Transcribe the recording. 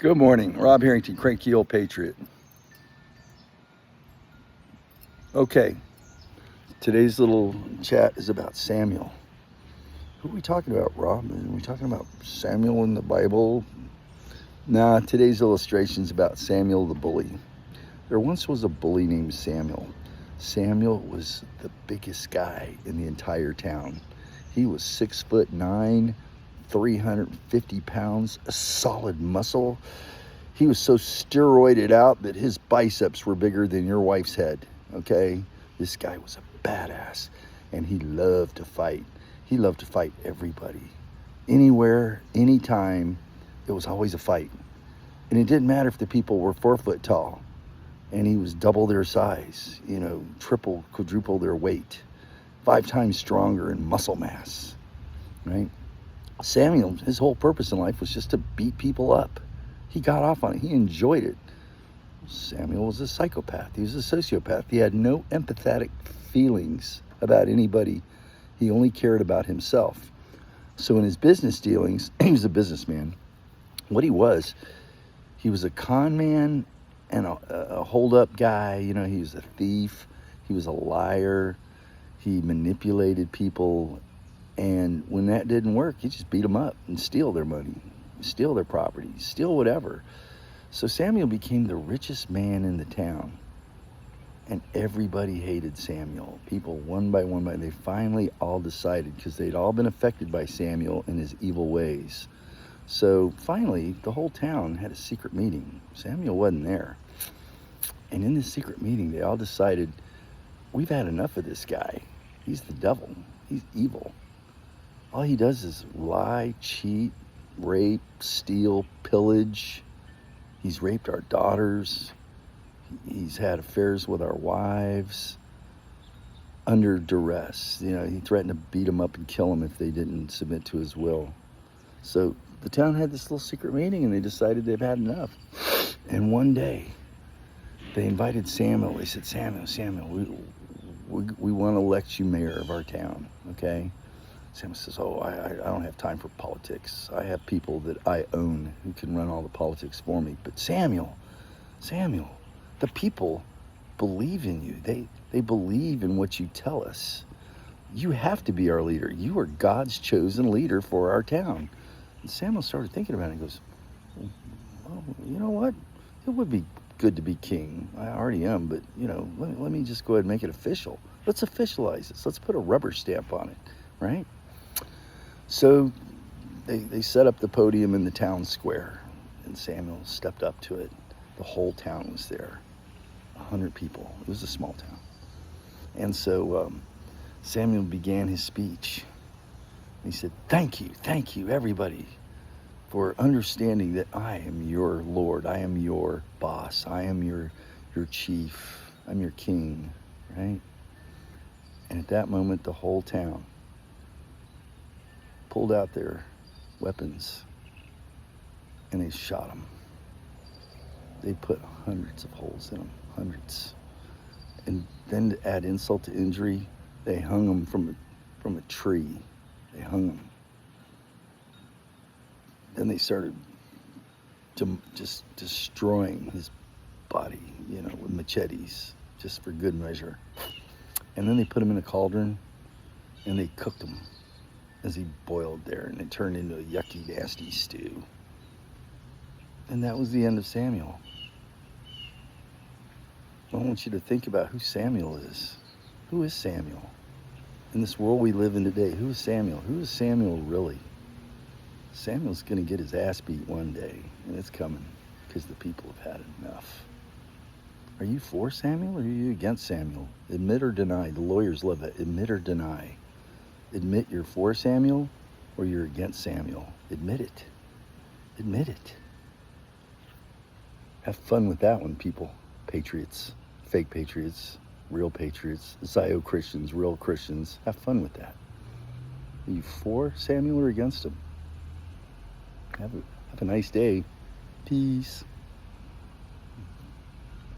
Good morning. Rob Harrington, Cranky Old Patriot. Okay, today's little chat is about Samuel. Who are we talking about, Rob? Are we talking about Samuel in the Bible? Nah, today's illustration is about Samuel the bully. There once was a bully named Samuel. Samuel was the biggest guy in the entire town. He was 6'9", 350 pounds, a solid muscle. He was so steroided out that his biceps were bigger than your wife's head, okay? This guy was a badass, and he loved to fight. He loved to fight everybody. Anywhere, anytime, it was always a fight. And it didn't matter if the people were 4 foot tall, and he was double their size, triple, quadruple their weight, 5 times stronger in muscle mass, right? Samuel, his whole purpose in life was just to beat people up. He got off on it. He enjoyed it. Samuel was a psychopath. He was a sociopath. He had no empathetic feelings about anybody. He only cared about himself. So in his business dealings, he was a businessman. What he was a con man and a hold-up guy. He was a thief. He was a liar. He manipulated people. And when that didn't work, he just beat them up and steal their money, steal their property, steal whatever. So Samuel became the richest man in the town. And everybody hated Samuel. People, one by one, they finally all decided, because they'd all been affected by Samuel and his evil ways. So finally, the whole town had a secret meeting. Samuel wasn't there. And in this secret meeting, they all decided, we've had enough of this guy. He's the devil. He's evil. All he does is lie, cheat, rape, steal, pillage. He's raped our daughters. He's had affairs with our wives under duress. He threatened to beat them up and kill them if they didn't submit to his will. So the town had this little secret meeting, and they decided they've had enough. And one day, they invited Samuel. They said, Samuel, we want to elect you mayor of our town, okay? Samuel says, I don't have time for politics. I have people that I own who can run all the politics for me. But Samuel, the people believe in you. They believe in what you tell us. You have to be our leader. You are God's chosen leader for our town. And Samuel started thinking about it. He goes, well, you know what? It would be good to be king. I already am, but, let me just go ahead and make it official. Let's officialize this. Let's put a rubber stamp on it, right? So they set up the podium in the town square, and Samuel stepped up to it. The whole town was there, 100 people. It was a small town. And so Samuel began his speech. He said, thank you, everybody, for understanding that I am your Lord. I am your boss. I am your chief. I'm your king, right? And at that moment, the whole town pulled out their weapons, and they shot him. They put hundreds of holes in him, hundreds. And then to add insult to injury, they hung him from a tree. They hung him. Then they started just destroying his body, with machetes, just for good measure. And then they put him in a cauldron, and they cooked him as he boiled there, and it turned into a yucky, nasty stew. And that was the end of Samuel. I want you to think about who Samuel is. Who is Samuel? In this world we live in today, who is Samuel? Who is Samuel really? Samuel's going to get his ass beat one day, and it's coming, because the people have had enough. Are you for Samuel, or are you against Samuel? Admit or deny. The lawyers love that. Admit or deny. Admit you're for Samuel, or you're against Samuel. Admit it. Admit it. Have fun with that one, people. Patriots, fake patriots, real patriots, Zio Christians, real Christians. Have fun with that. Are you for Samuel or against him? Have a nice day. Peace.